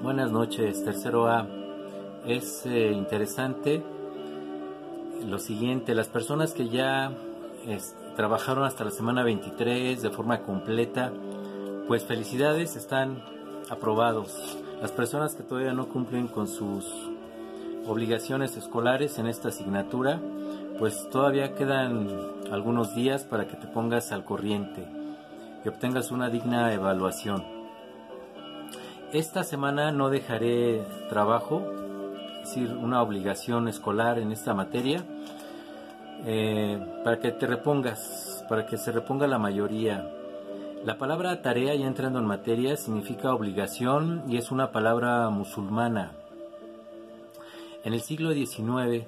Buenas noches, tercero A. Es interesante lo siguiente: las personas que ya trabajaron hasta la semana 23 de forma completa, pues felicidades, están aprobados. Las personas que todavía no cumplen con sus obligaciones escolares en esta asignatura, pues todavía quedan algunos días para que te pongas al corriente y obtengas una digna evaluación. Esta semana no dejaré trabajo, es decir, una obligación escolar en esta materia, para que te repongas, para que se reponga la mayoría. La palabra tarea, ya entrando en materia, significa obligación y es una palabra musulmana. En el siglo XIX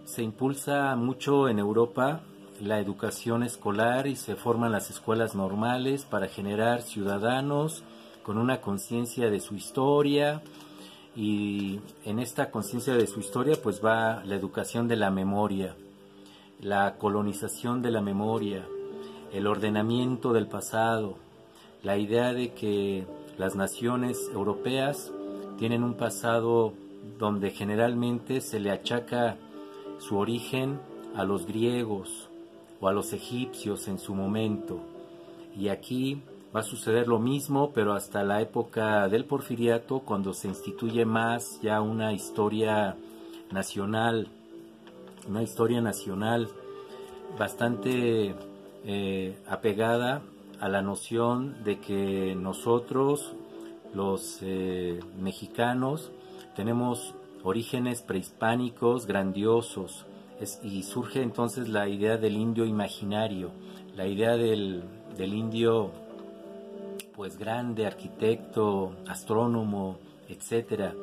se impulsa mucho en Europa la educación escolar y se forman las escuelas normales para generar ciudadanos con una conciencia de su historia, y en esta conciencia de su historia pues va la educación de la memoria, la colonización de la memoria, el ordenamiento del pasado, la idea de que las naciones europeas tienen un pasado donde generalmente se le achaca su origen a los griegos o a los egipcios en su momento, y aquí va a suceder lo mismo, pero hasta la época del Porfiriato, cuando se instituye más ya una historia nacional bastante apegada a la noción de que nosotros, los mexicanos, tenemos orígenes prehispánicos grandiosos, y surge entonces la idea del indio imaginario, la idea del indio pues grande, arquitecto, astrónomo, etcétera,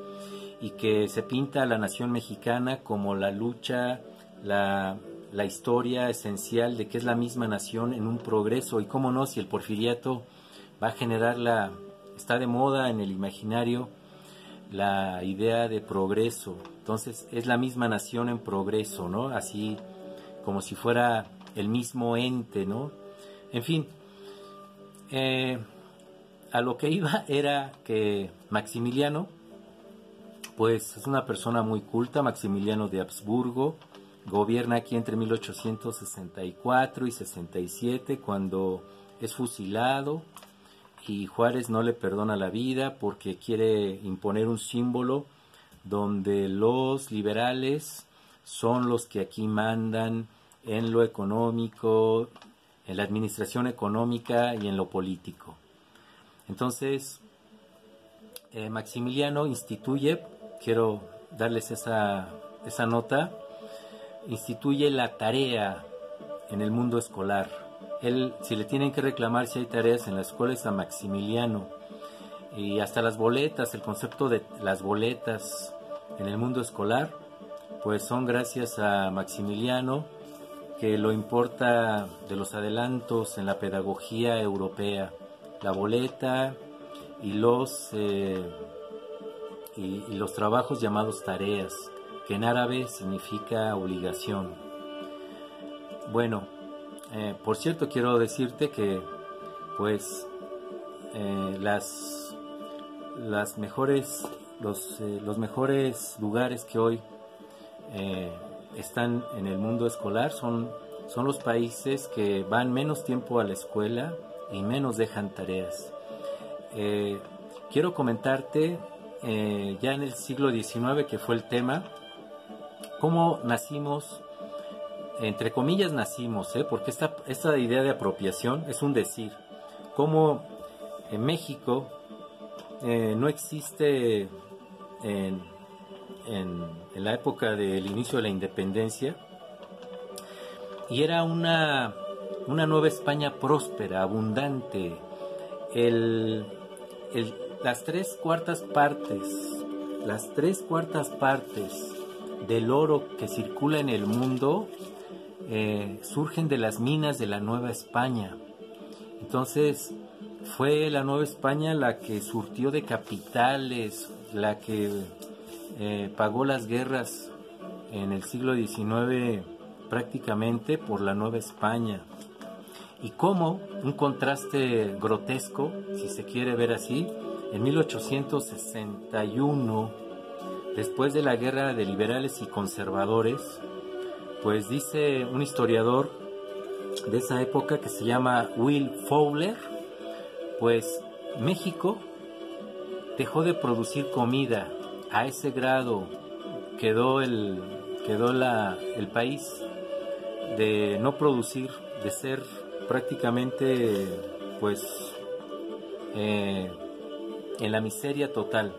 y que se pinta a la nación mexicana como la lucha, la historia esencial de que es la misma nación en un progreso. Y cómo no, si el porfiriato va a generar está de moda en el imaginario la idea de progreso, entonces es la misma nación en progreso, ¿no? Así como si fuera el mismo ente, ¿no? En fin, a lo que iba era que Maximiliano, pues es una persona muy culta. Maximiliano de Habsburgo gobierna aquí entre 1864 y 67, cuando es fusilado, y Juárez no le perdona la vida porque quiere imponer un símbolo donde los liberales son los que aquí mandan en lo económico, en la administración económica y en lo político. Entonces, Maximiliano instituye, quiero darles esa nota, instituye la tarea en el mundo escolar. Él, si le tienen que reclamar si hay tareas en la escuela, es a Maximiliano. Y hasta las boletas, el concepto de las boletas en el mundo escolar, pues son gracias a Maximiliano, que lo importa de los adelantos en la pedagogía europea, la boleta y los trabajos llamados tareas, que en árabe significa obligación. Bueno, por cierto, quiero decirte que pues los mejores lugares que hoy están en el mundo escolar son los países que van menos tiempo a la escuela y menos dejan tareas. Quiero comentarte, ya en el siglo XIX, que fue el tema, cómo nacimos, entre comillas nacimos, porque esta idea de apropiación es un decir, cómo en México no existe en la época del inicio de la independencia, y era una Nueva España próspera, abundante. Las tres cuartas partes del oro que circula en el mundo surgen de las minas de la Nueva España. Entonces fue la Nueva España la que surtió de capitales, la que pagó las guerras en el siglo XIX prácticamente por la Nueva España. Y como un contraste grotesco, si se quiere ver así, en 1861, después de la guerra de liberales y conservadores, pues dice un historiador de esa época que se llama Will Fowler, pues México dejó de producir comida. A ese grado quedó el país de no producir, de ser prácticamente pues en la miseria total.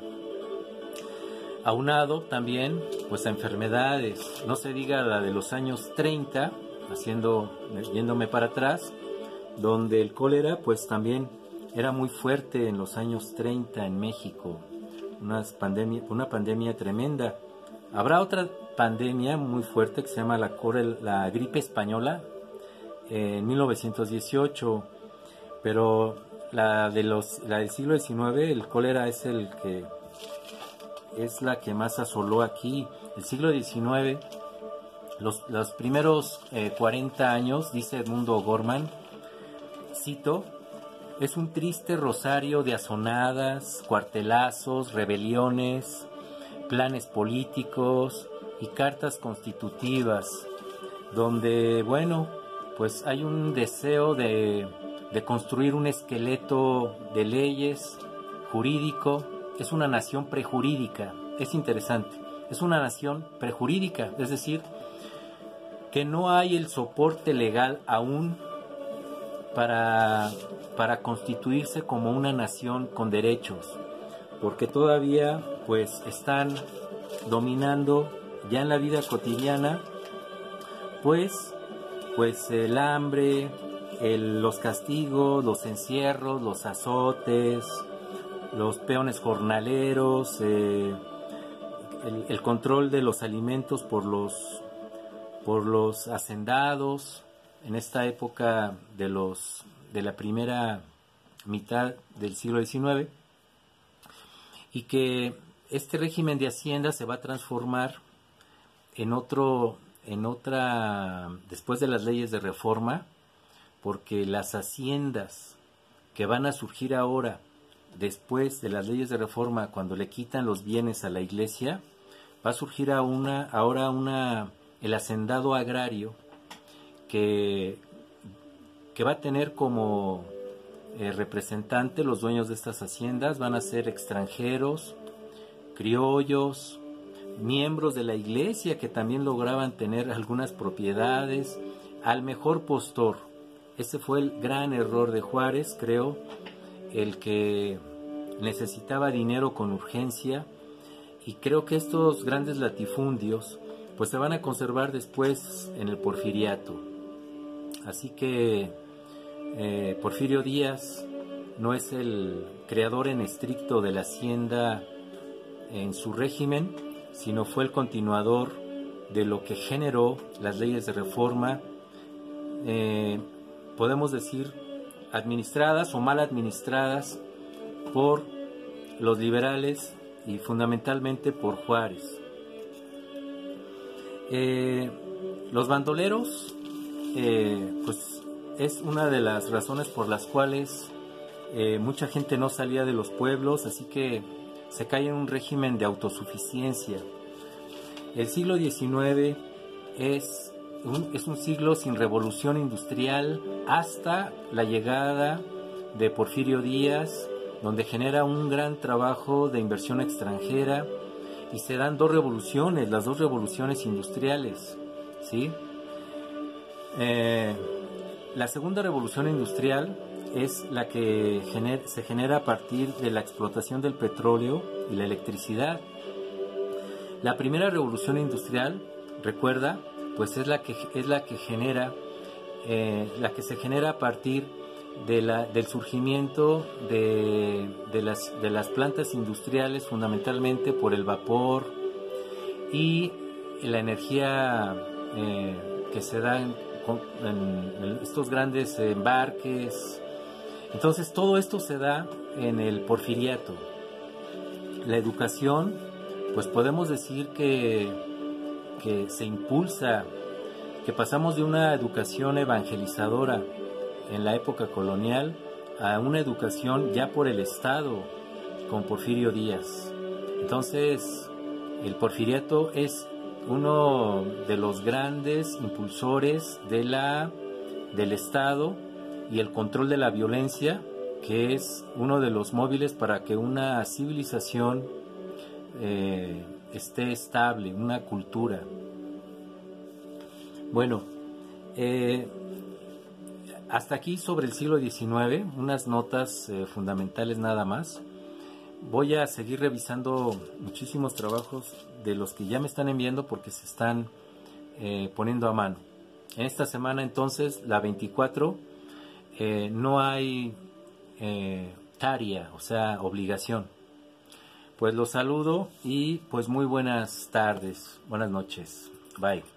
Aunado también pues a enfermedades, no se diga la de los años 30, yéndome para atrás, donde el cólera pues también era muy fuerte en los años 30 en México, una pandemia tremenda. Habrá otra pandemia muy fuerte que se llama la gripe española en 1918, pero la del siglo XIX, el cólera es la que más asoló aquí. El siglo XIX, los primeros 40 años, dice Edmundo Gorman, cito: es un triste rosario de azonadas, cuartelazos, rebeliones, planes políticos y cartas constitutivas, donde, bueno, pues hay un deseo de construir un esqueleto de leyes jurídico. Es una nación prejurídica, es interesante, es una nación prejurídica, es decir, que no hay el soporte legal aún para constituirse como una nación con derechos, porque todavía pues están dominando ya en la vida cotidiana pues el hambre, los castigos, los encierros, los azotes, los peones jornaleros, el control de los alimentos por los hacendados en esta época de la primera mitad del siglo XIX, y que este régimen de hacienda se va a transformar en otra, después de las leyes de reforma, porque las haciendas que van a surgir ahora, después de las leyes de reforma, cuando le quitan los bienes a la iglesia, va a surgir el hacendado agrario que va a tener como representante los dueños de estas haciendas. Van a ser extranjeros, criollos, miembros de la iglesia que también lograban tener algunas propiedades, al mejor postor. Ese fue el gran error de Juárez, creo, el que necesitaba dinero con urgencia, y creo que estos grandes latifundios pues se van a conservar después en el Porfiriato. Así que Porfirio Díaz no es el creador en estricto de la hacienda en su régimen, sino fue el continuador de lo que generó las leyes de reforma, podemos decir administradas o mal administradas por los liberales y fundamentalmente por Juárez. Los bandoleros, pues es una de las razones por las cuales mucha gente no salía de los pueblos, así que se cae en un régimen de autosuficiencia. El siglo XIX es un siglo sin revolución industrial hasta la llegada de Porfirio Díaz, donde genera un gran trabajo de inversión extranjera, y se dan las dos revoluciones industriales, ¿sí? La segunda revolución industrial es la que se genera a partir de la explotación del petróleo y la electricidad. La primera revolución industrial, recuerda, pues es la que se genera a partir del surgimiento de las plantas industriales, fundamentalmente por el vapor y la energía que se da en estos grandes embarques. Entonces todo esto se da en el Porfiriato. La educación, pues podemos decir que se impulsa, que pasamos de una educación evangelizadora en la época colonial a una educación ya por el Estado, con Porfirio Díaz. Entonces, el porfiriato es uno de los grandes impulsores del Estado y el control de la violencia, que es uno de los móviles para que una civilización esté estable, una cultura. Bueno, hasta aquí sobre el siglo XIX, unas notas fundamentales nada más. Voy a seguir revisando muchísimos trabajos de los que ya me están enviando porque se están poniendo a mano. En esta semana entonces, la 24, no hay tarea, o sea, obligación. Pues los saludo y pues muy buenas tardes, buenas noches, bye.